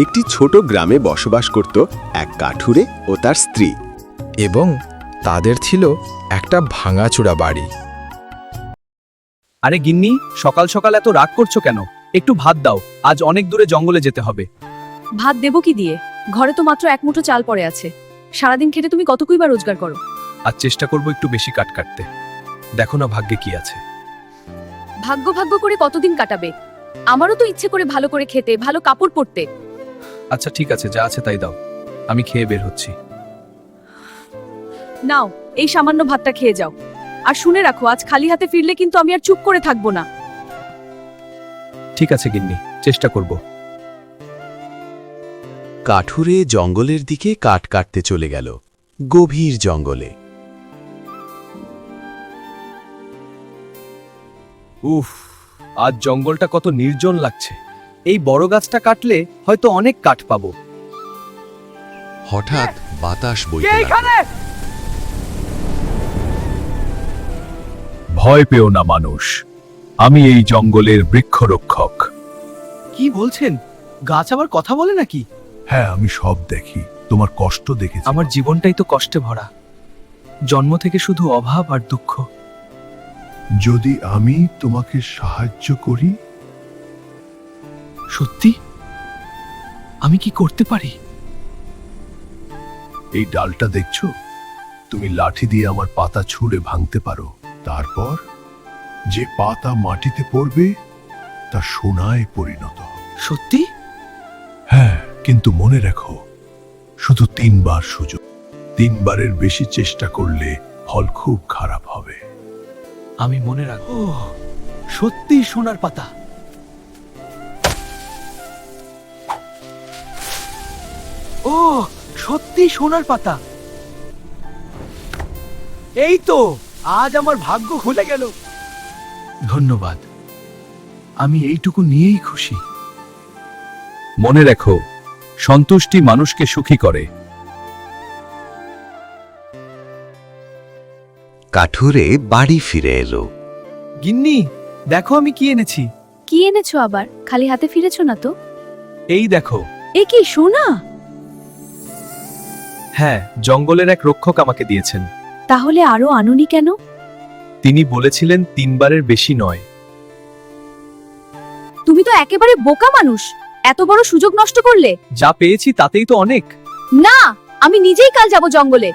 একটি ছোট গ্রামে বসবাস করত এক কাঠুরে ও তার স্ত্রী। এবং তাদের ছিল একটা ভাঙাচোরা বাড়ি। আরে গিন্নি, সকাল সকাল এত রাগ করছো কেন? একটু ভাত দাও, আজ অনেক দূরে জঙ্গলে যেতে হবে। ভাত দেবো কি দিয়ে? ঘরে তো মাত্র এক মুঠো চাল পড়ে আছে। সারাদিন খেটে তুমি কতকুই বা রোজগার করো? আজ চেষ্টা করব একটু বেশি কাট কাটতে। দেখো না ভাগ্যে কি আছে। ভাগ্য ভাগ্য করে কতদিন কাটাবে? আমারও তো ইচ্ছে করে ভালো করে খেতে, ভালো কাপড় পরতে। আচ্ছা ঠিক আছে, যা আছে তাই দাও, আমি খেয়ে বের হচ্ছি। নাও, এই সামান্য ভাতটা খেয়ে যাও। আর শুনে রাখো, আজ খালি হাতে ফিরলে কিন্তু আমি আর চুপ করে থাকবো না। ঠিক আছে গিন্নি, চেষ্টা করব। কাঠুরে জঙ্গলের দিকে কাঠ কাটতে চলে গেল, গভীর জঙ্গলে। উফ, আজ জঙ্গলটা কত নির্জন লাগছে। এই বড় গাছটা কাটলে হয়তো অনেক কাঠ পাবো। হঠাৎ বাতাস বইতে লাগল। ভয় পেও না মানুষ, আমি এই জঙ্গলের বৃক্ষরক্ষক। কি বলছেন? গাছ আবার কথা বলে নাকি? হ্যাঁ, আমি সব দেখি, তোমার কষ্ট দেখেছি। আমার জীবনটাই তো কষ্টে ভরা, জন্ম থেকে শুধু অভাব আর দুঃখ। যদি আমি তোমাকে সাহায্য করি? সত্যি? আমি কি করতে পারি? এই ডালটা দেখছো? তুমি লাঠি দিয়ে আমার পাতা ছুঁড়ে ভাঙতে পারো। তারপর যে পাতা মাটিতে পড়বে তা সোনায় পরিণত হবে। সত্যি? হ্যাঁ, কিন্তু মনে রাখো, শুধু 3 বার সুযোগ। 3 বারের বেশি চেষ্টা করলে ফল খুব খারাপ হবে। আমি মনে রাখবো। সত্যি সোনার পাতা। ও, সত্যি সোনার পাতা। এই তো, আজ আমার ভাগ্য খুলে গেল। ধন্যবাদ, আমি এইটুকু নিয়েই খুশি। মনে রেখো, সন্তুষ্টি মানুষকে সুখী করে। কাঠুরে বাড়ি ফিরে এলো। গিন্নি, দেখো আমি কি এনেছি। কি এনেছো আবার? খালি হাতে ফিরেছো না তো? এই দেখো। এ কি সোনা? হ্যাঁ, জঙ্গলের এক রক্ষক আমাকে দিয়েছেন। তাহলে আরো আনুনি কেন? তিনি বলেছিলেন 3 বারের বেশি নয়। তুমি তো একেবারে বোকা মানুষ, এত বড় সুযোগ নষ্ট করলে। যা পেয়েছি তাতেই তো অনেক। না, আমি নিজেই কাল যাব জঙ্গলে।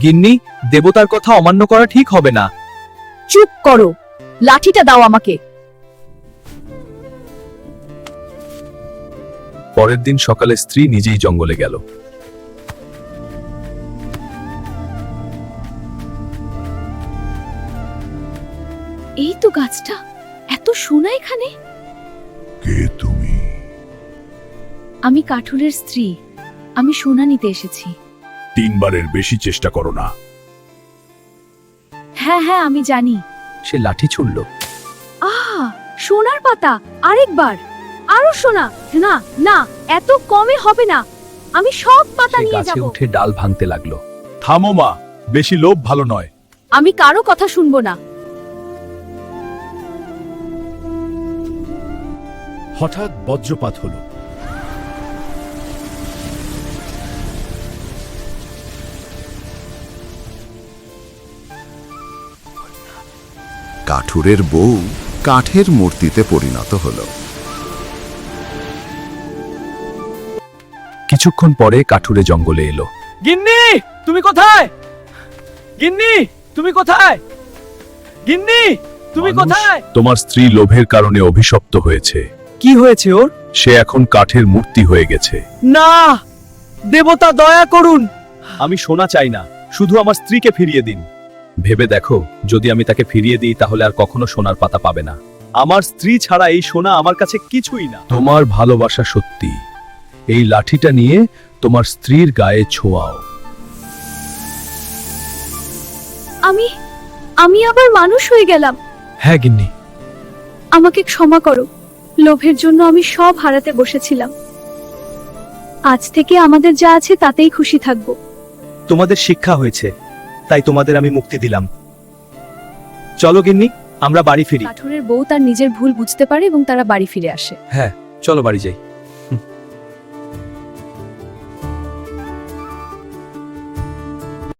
গিন্নি, দেবতার কথা অমান্য করা ঠিক হবে না। চুপ করো, লাঠিটা দাও আমাকে। পরের দিন সকালে স্ত্রী নিজেই জঙ্গলে গেল। এই তো গাছটা, এত সোনা এখানে। কে তুমি? আমি কাঠুরের স্ত্রী, আমি সোনা নিতে এসেছি। 3 বারের বেশি চেষ্টা করো না। হ্যাঁ হ্যাঁ, আমি জানি। সে লাঠি ছুড়ল। আহ, সোনার পাতা, আরেকবার, আরো সোনা। না না, এত কমে হবে না, আমি সব পাতা সে নিয়ে গাছে যাব। উঠে ডাল ভাঙতে লাগলো। থামো মা, বেশি লোভ ভালো নয়। আমি কারো কথা শুনবো না। হঠাৎ বজ্রপাত হলো। কাঠুরের বউ কাঠের মূর্তিতে পরিণত হল। কিছুক্ষণ পরে কাঠুরে জঙ্গলে এলো। গিন্নি, তুমি কোথায়? গিন্নি, তুমি কোথায়? গিন্নি, তুমি কোথায়? তোমার স্ত্রী লোভের কারণে অভিশপ্ত হয়েছে। কি হয়েছে ওর? সে এখন কাঠের মূর্তি হয়ে গেছে। না, দেবতা দয়া করুন। আমি সোনা চাই না, শুধু আমার স্ত্রীকে ফিরিয়ে দিন। ভেবে দেখো, যদি আমি তাকে ফিরিয়ে দিই তাহলে আর কখনো সোনার পাতা পাবে না। আমার স্ত্রী ছাড়া এই সোনা আমার কাছে কিছুই না। তোমার ভালোবাসা সত্যি, এই লাঠিটা নিয়ে তোমার স্ত্রীর গায়ে ছোঁয়াও। আমি আবার মানুষ হয়ে গেলাম। হ্যাঁ গিন্নি। আমাকে ক্ষমা করো, লোভের জন্য আমি সব হারাতে বসেছিলাম। আজ থেকে আমাদের যা আছে তাতেই খুশি থাকবো। তোমাদের শিক্ষা হয়েছে, তাই তোমাদের আমি মুক্তি দিলাম। চলো গিন্নি, আমরা বাড়ি ফিরি। কাঠুরের বউ তার নিজের ভুল বুঝতে পারে এবং তারা বাড়ি ফিরে আসে। হ্যাঁ, চলো বাড়ি যাই।